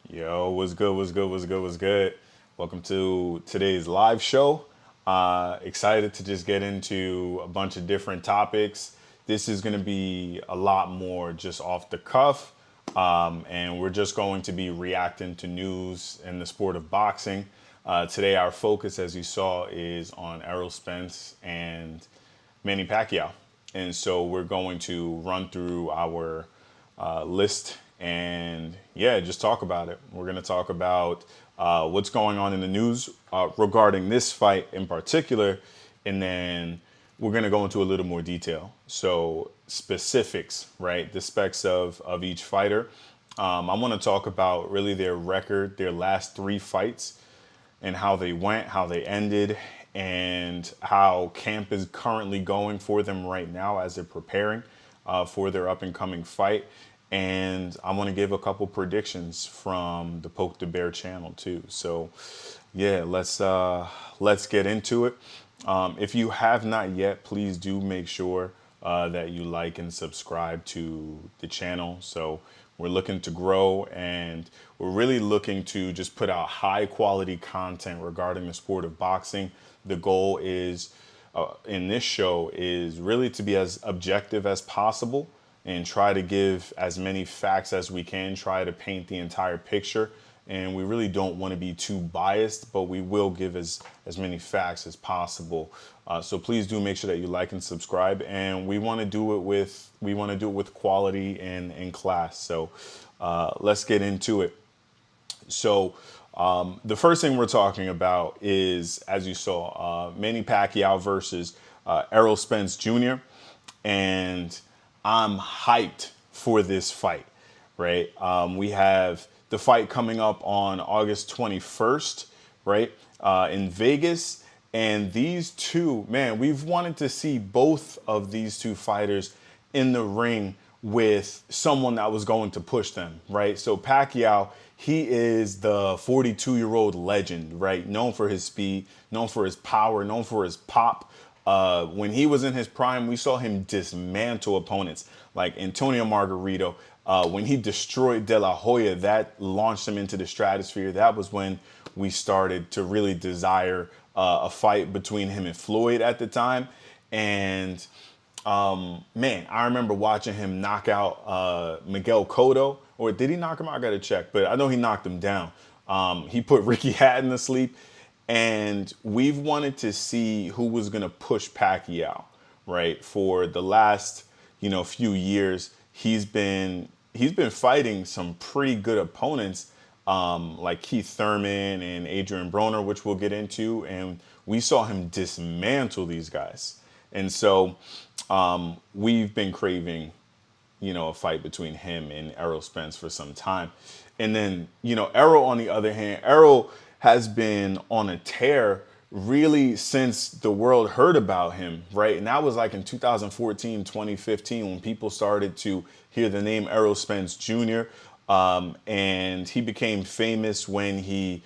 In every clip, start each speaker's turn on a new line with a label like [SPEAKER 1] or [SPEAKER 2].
[SPEAKER 1] Yo, what's good? What's good? What's good? What's good? Welcome to today's live show. Excited to just get into a bunch of different topics. This is going to be a lot more just off the cuff, and we're just going to be reacting to news in the sport of boxing. Today, our focus, as you saw, is on Errol Spence and Manny Pacquiao. And so we're going to run through our list and yeah, just talk about it. We're going to talk about what's going on in the news regarding this fight in particular, and then we're going to go into a little more detail. So specifics, right? The specs of each fighter. I want to talk about really their record, their last three fights, and how they went, how they ended, and how camp is currently going for them right now as they're preparing for their up and coming fight. And I want to give a couple predictions from the Poke the Bear channel too. So yeah, let's get into it. If you have not yet, please do make sure that you like and subscribe to the channel. So we're looking to grow, and we're really looking to just put out high quality content regarding the sport of boxing. The goal is in this show is really to be as objective as possible and try to give as many facts as we can, try to paint the entire picture. And we really don't want to be too biased, but we will give as many facts as possible. So please do make sure that you like and subscribe. And we want to do it with quality and class. So let's get into it. So the first thing we're talking about is, as you saw, Manny Pacquiao versus Errol Spence Jr. And I'm hyped for this fight, right? We have the fight coming up on August 21st, right, in Vegas. And these two, man, we've wanted to see both of these two fighters in the ring with someone that was going to push them, right? So Pacquiao, he is the 42-year-old legend, right? Known for his speed, known for his power, known for his pop. When he was in his prime, we saw him dismantle opponents like Antonio Margarito. When he destroyed De La Hoya, that launched him into the stratosphere. That was when we started to really desire a fight between him and Floyd at the time. And man, I remember watching him knock out Miguel Cotto. Or did he knock him out? I got to check. But I know he knocked him down. He put Ricky Hatton to sleep. And we've wanted to see who was going to push Pacquiao, right? For the last, few years, he's been fighting some pretty good opponents, like Keith Thurman and Adrian Broner, which we'll get into. And we saw him dismantle these guys. And so we've been craving, a fight between him and Errol Spence for some time. And then, Errol, on the other hand, Errol has been on a tear really since the world heard about him, right? And that was like in 2014, 2015, when people started to hear the name Errol Spence Jr. And he became famous when he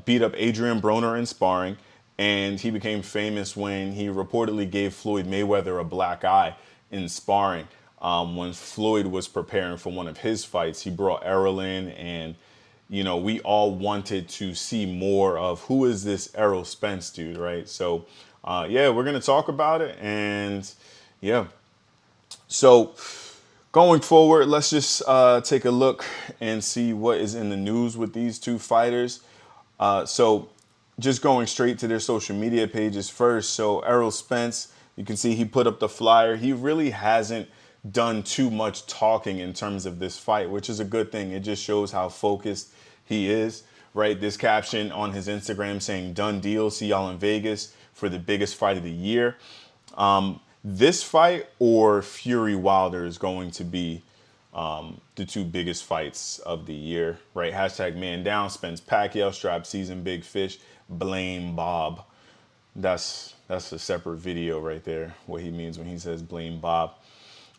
[SPEAKER 1] beat up Adrian Broner in sparring. And he became famous when he reportedly gave Floyd Mayweather a black eye in sparring. When Floyd was preparing for one of his fights, he brought Errol in, and we all wanted to see more of who is this Errol Spence dude, right? So, yeah, we're going to talk about it. And, yeah. So, going forward, let's just take a look and see what is in the news with these two fighters. So, just going straight to their social media pages first. So, Errol Spence, you can see he put up the flyer. He really hasn't done too much talking in terms of this fight, which is a good thing. It just shows how focused he is, right? This caption on his Instagram saying, "Done deal, see y'all in Vegas for the biggest fight of the year." This fight or Fury Wilder is going to be the two biggest fights of the year, right? Hashtag man down, Spence Pacquiao, strap season, big fish, blame Bob. That's a separate video right there, what he means when he says blame Bob.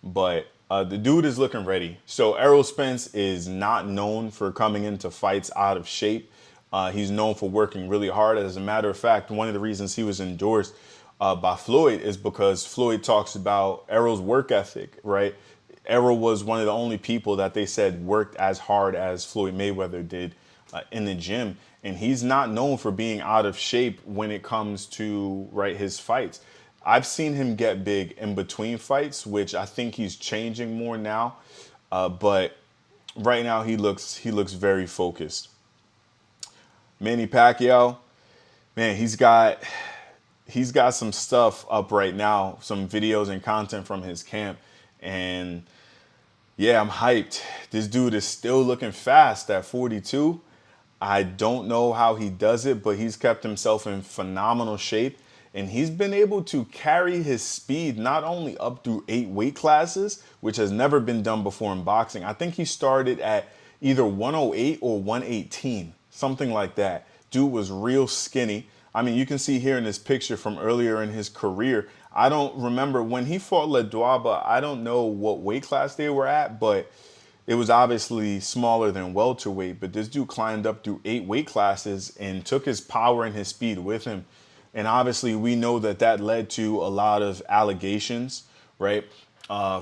[SPEAKER 1] But the dude is looking ready. So Errol Spence is not known for coming into fights out of shape. He's known for working really hard. As a matter of fact, one of the reasons he was endorsed by Floyd is because Floyd talks about Errol's work ethic, right? Errol was one of the only people that they said worked as hard as Floyd Mayweather did in the gym. And he's not known for being out of shape when it comes to his fights. I've seen him get big in between fights, which I think he's changing more now. But right now he looks very focused. Manny Pacquiao, man, he's got some stuff up right now, some videos and content from his camp, and yeah, I'm hyped. This dude is still looking fast at 42. I don't know how he does it, but he's kept himself in phenomenal shape. And he's been able to carry his speed not only up through 8 weight classes, which has never been done before in boxing. I think he started at either 108 or 118, something like that. Dude was real skinny. I mean, you can see here in this picture from earlier in his career. I don't remember when he fought Ledwaba. I don't know what weight class they were at, but it was obviously smaller than welterweight. But this dude climbed up through 8 weight classes and took his power and his speed with him. And obviously, we know that that led to a lot of allegations, right,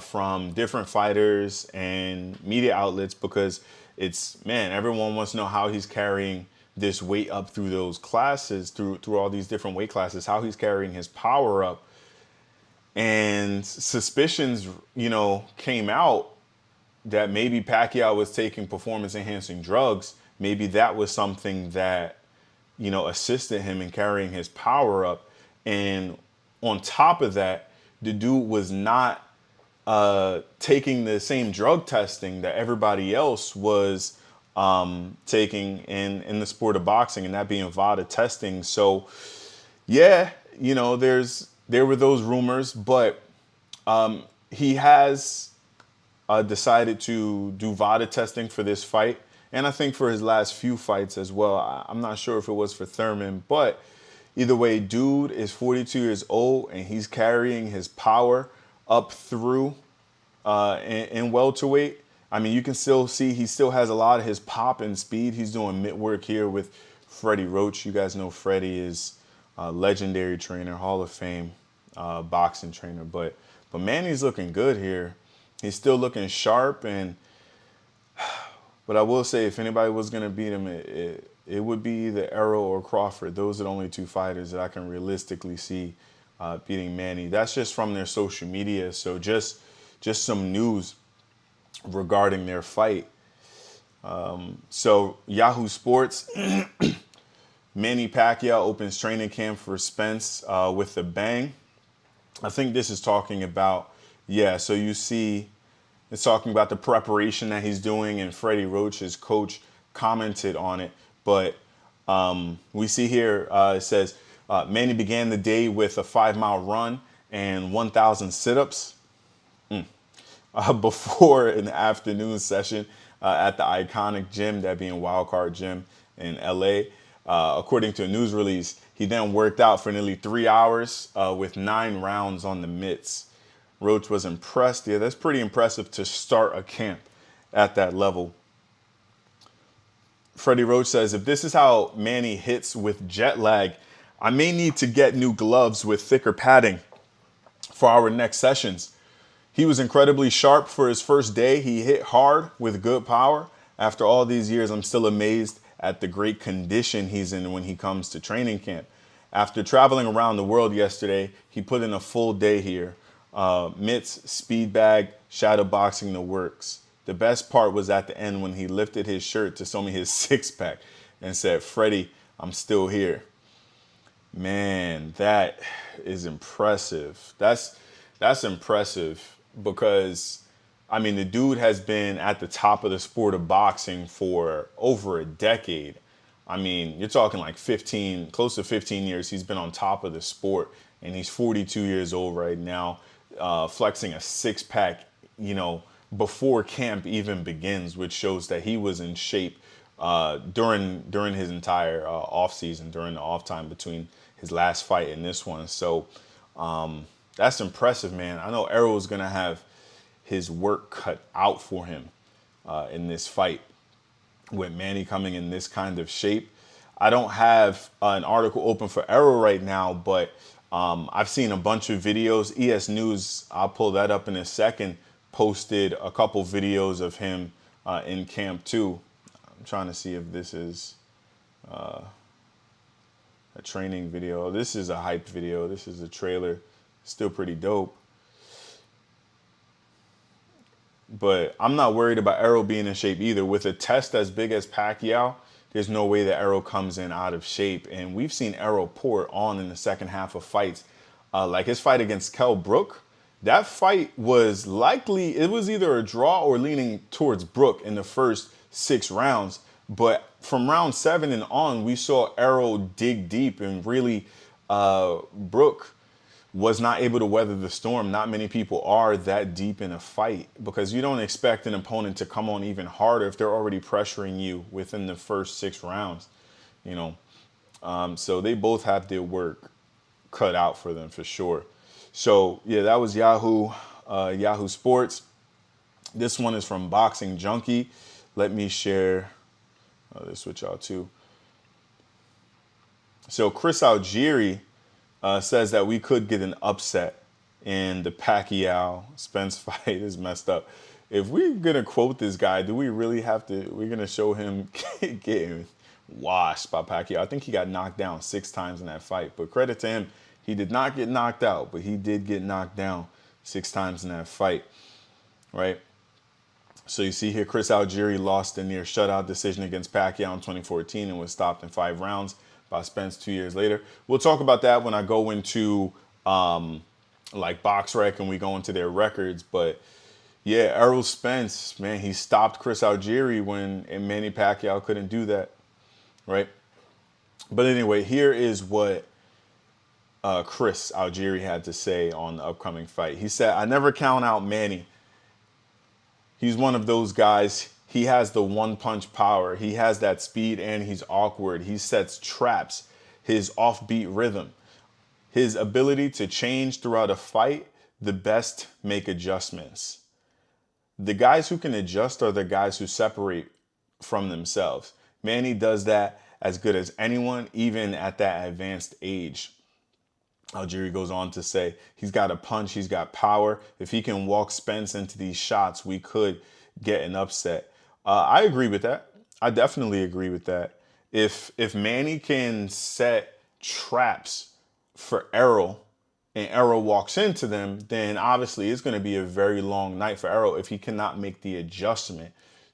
[SPEAKER 1] from different fighters and media outlets, because everyone wants to know how he's carrying this weight up through those classes, through all these different weight classes, how he's carrying his power up. And suspicions, came out that maybe Pacquiao was taking performance-enhancing drugs. Maybe that was something that, assisted him in carrying his power up. And on top of that, the dude was not taking the same drug testing that everybody else was taking in the sport of boxing, and that being VADA testing. So, yeah, there were those rumors, but he has decided to do VADA testing for this fight. And I think for his last few fights as well. I'm not sure if it was for Thurman, but either way, dude is 42 years old and he's carrying his power up through in welterweight. I mean, you can still see he still has a lot of his pop and speed. He's doing mitt work here with Freddie Roach. You guys know Freddie is a legendary trainer, Hall of Fame boxing trainer. But Manny's looking good here. He's still looking sharp. But I will say, if anybody was going to beat him, it would be either Errol or Crawford. Those are the only 2 fighters that I can realistically see beating Manny. That's just from their social media. So just some news regarding their fight. So Yahoo Sports, Manny Pacquiao opens training camp for Spence with a bang. I think this is talking about, so you see it's talking about the preparation that he's doing, and Freddie Roach, his coach, commented on it. But we see here, it says, Manny began the day with a 5-mile run and 1,000 sit-ups before an afternoon session at the iconic gym, that being Wildcard Gym in LA. According to a news release, he then worked out for nearly 3 hours with 9 rounds on the mitts. Roach was impressed. Yeah, that's pretty impressive to start a camp at that level. Freddie Roach says, if this is how Manny hits with jet lag, I may need to get new gloves with thicker padding for our next sessions. He was incredibly sharp for his first day. He hit hard with good power. After all these years, I'm still amazed at the great condition he's in when he comes to training camp. After traveling around the world yesterday, he put in a full day here. Mitts, speed bag, shadow boxing, the works. The best part was at the end when he lifted his shirt to show me his 6-pack and said, Freddie, I'm still here. Man, that is impressive. That's impressive because, I mean, the dude has been at the top of the sport of boxing for over a decade. I mean, you're talking like close to 15 years he's been on top of the sport, and he's 42 years old right now. Flexing a 6-pack, before camp even begins, which shows that he was in shape during his entire off season, during the off time between his last fight and this one. So that's impressive, man. I know Errol's gonna have his work cut out for him in this fight with Manny coming in this kind of shape. I don't have an article open for Errol right now, but I've seen a bunch of videos. ES News, I'll pull that up in a second, posted a couple videos of him in camp too. I'm trying to see if this is a training video. This is a hype video. This is a trailer. Still pretty dope. But I'm not worried about Errol being in shape either. With a test as big as Pacquiao, there's no way that Errol comes in out of shape. And we've seen Errol pour it on in the second half of fights. Like his fight against Kell Brook, that fight was likely, it was either a draw or leaning towards Brook in the first 6 rounds. But from round 7 and on, we saw Errol dig deep, and really Brook was not able to weather the storm. Not many people are that deep in a fight, because you don't expect an opponent to come on even harder if they're already pressuring you within the first 6 rounds, you know. So they both have their work cut out for them for sure. So yeah, that was Yahoo Sports. This one is from Boxing Junkie. Let me share this with y'all too. So Chris Algieri says that we could get an upset in the Pacquiao Spence fight. Is messed up. If we're gonna quote this guy, do we really have to? We're gonna show him getting washed by Pacquiao. I think he got knocked down 6 times in that fight. But credit to him, he did not get knocked out, but he did get knocked down 6 times in that fight, right? So you see here, Chris Algieri lost a near shutout decision against Pacquiao in 2014 and was stopped in 5 rounds by Spence 2 years later. We'll talk about that when I go into like BoxRec and we go into their records. But yeah, Errol Spence, man, he stopped Chris Algieri when Manny Pacquiao couldn't do that, right? But anyway, here is what Chris Algieri had to say on the upcoming fight. He said, "I never count out Manny. He's one of those guys. He has the one-punch power. He has that speed, and he's awkward. He sets traps. His offbeat rhythm. His ability to change throughout a fight, the best make adjustments. The guys who can adjust are the guys who separate from themselves. Manny does that as good as anyone, even at that advanced age." Algieri goes on to say, he's got a punch, he's got power. If he can walk Spence into these shots, we could get an upset. I agree with that. I definitely agree with that. If Manny can set traps for Errol and Errol walks into them, then obviously it's going to be a very long night for Errol if he cannot make the adjustment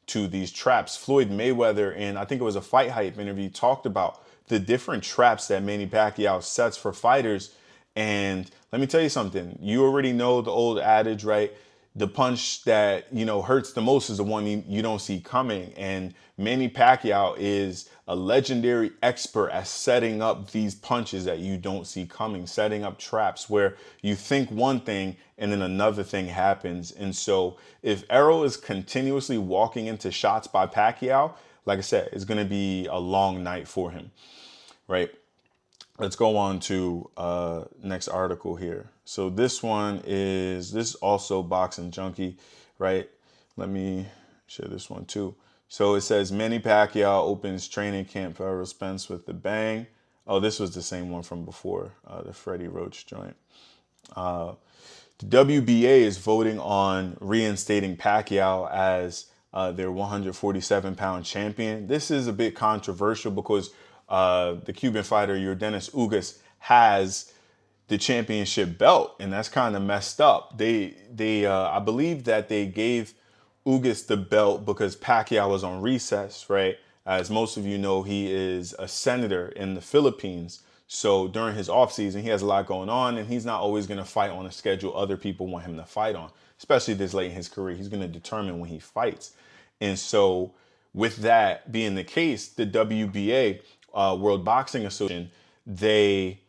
[SPEAKER 1] to these traps. Floyd Mayweather, and I think it was a Fight Hype interview, talked about the different traps that Manny Pacquiao sets for fighters. And let me tell you something. You already know the old adage, right? The punch that, you know, hurts the most is the one you don't see coming. And Manny Pacquiao is a legendary expert at setting up these punches that you don't see coming, setting up traps where you think one thing and then another thing happens. And so if Errol is continuously walking into shots by Pacquiao, like I said, it's going to be a long night for him, right? Let's go on to next article here. So this is also Boxing Junkie, right? Let me share this one too. So it says Manny Pacquiao opens training camp for Errol Spence with the bang. Oh, this was the same one from before, the Freddie Roach joint. The WBA is voting on reinstating Pacquiao as their 147-pound champion. This is a bit controversial because the Cuban fighter Yordenis Ugas has the championship belt, and that's kind of messed up. I believe that they gave Ugas the belt because Pacquiao was on recess, right? As most of you know, he is a senator in the Philippines. So during his offseason, he has a lot going on, and he's not always going to fight on a schedule other people want him to fight on, especially this late in his career. He's going to determine when he fights. And so with that being the case, the WBA, World Boxing Association, they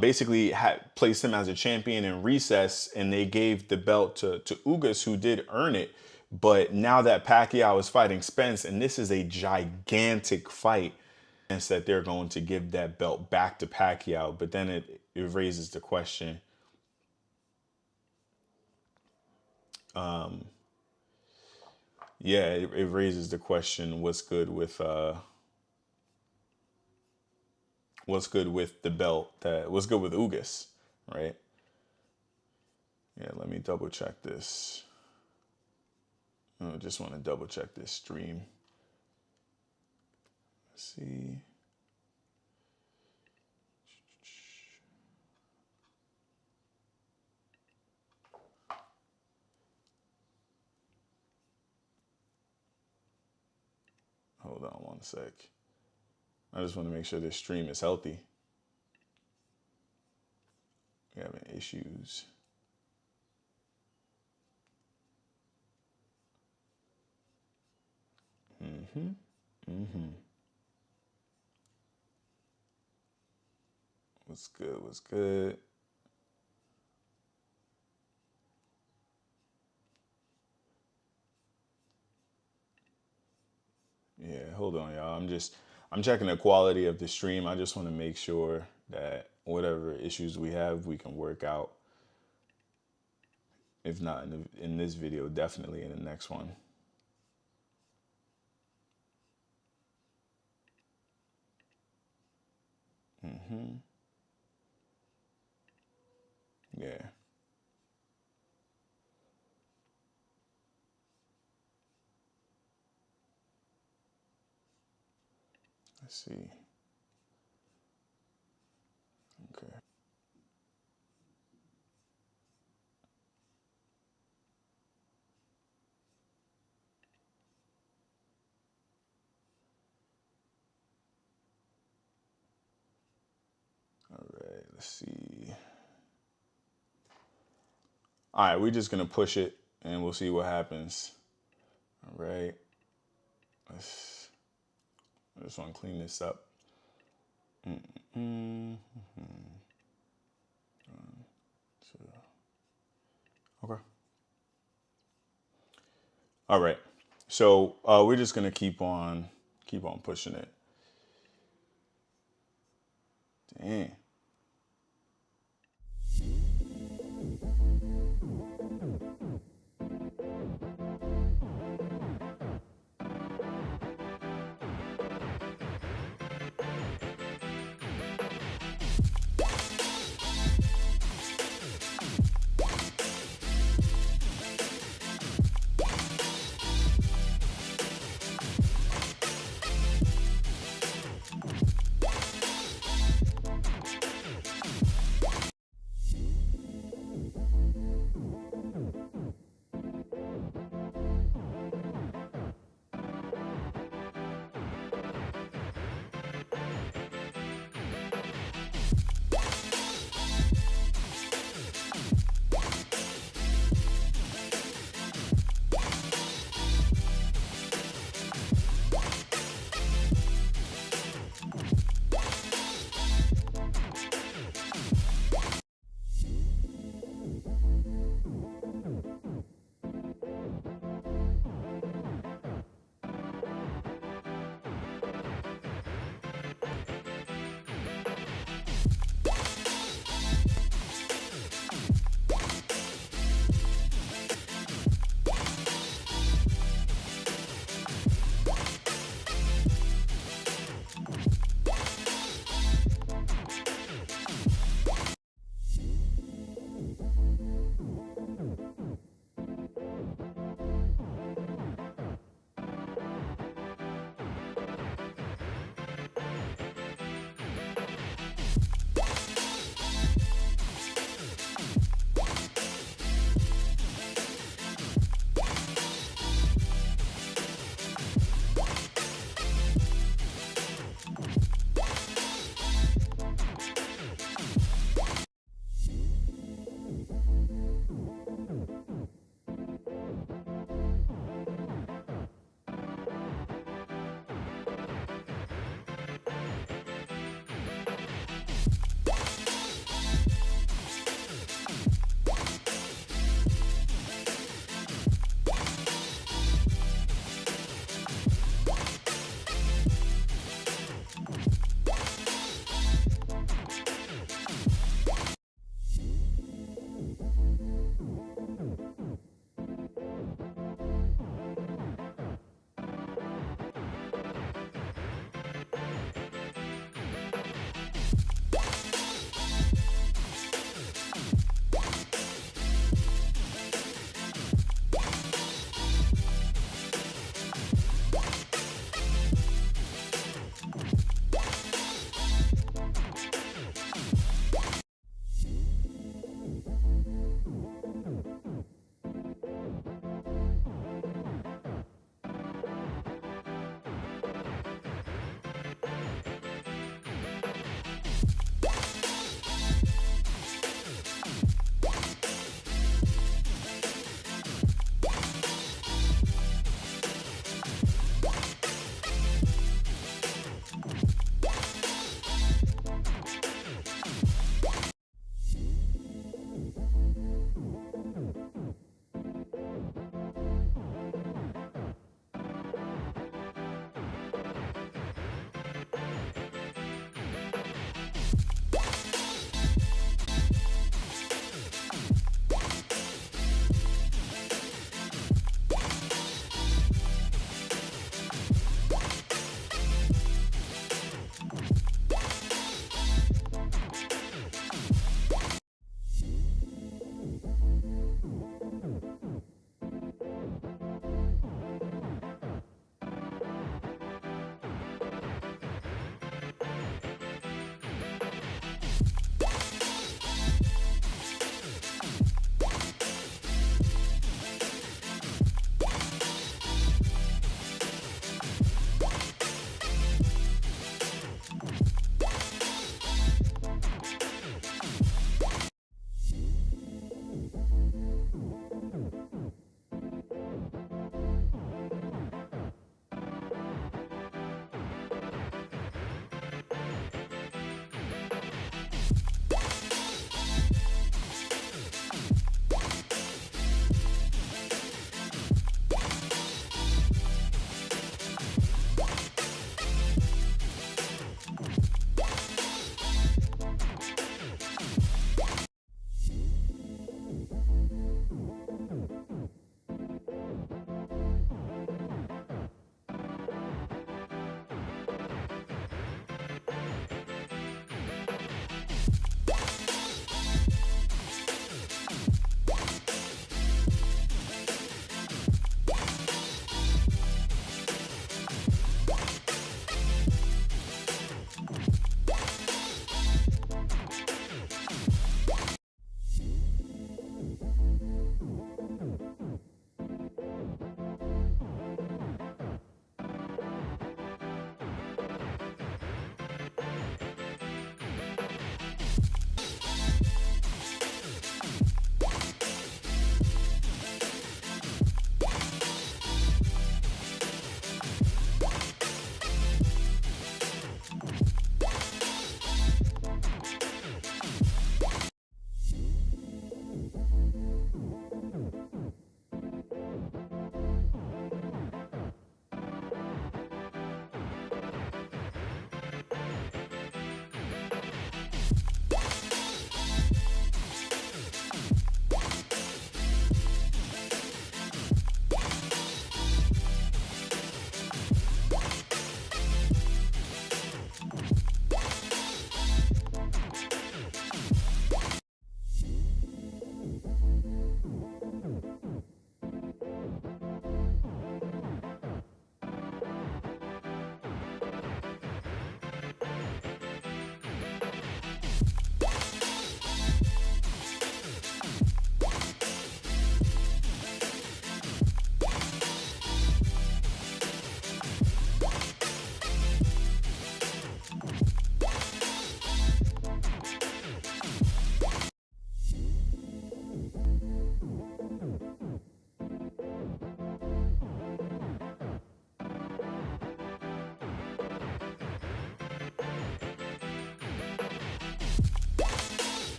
[SPEAKER 1] basically had placed him as a champion in recess, and they gave the belt to Ugas, who did earn it. But now that Pacquiao is fighting Spence, and this is a gigantic fight, and that they're going to give that belt back to Pacquiao. But then it raises the question, it raises the question, what's good with the belt, what's good with Ugas, right? Yeah, let me double check this. I just want to double check this stream. Let's see. Hold on one sec. I just want to make sure this stream is healthy. We're having issues. What's good? What's good? Yeah, hold on, y'all. I'm checking the quality of the stream. I just want to make sure that whatever issues we have, we can work out. If not in this video, definitely in the next one. Yeah. Let's see. Okay. All right, let's see. All right, we're just gonna push it and we'll see what happens. All right. I just want to clean this up. Okay. All right. So we're just gonna keep on pushing it. Dang.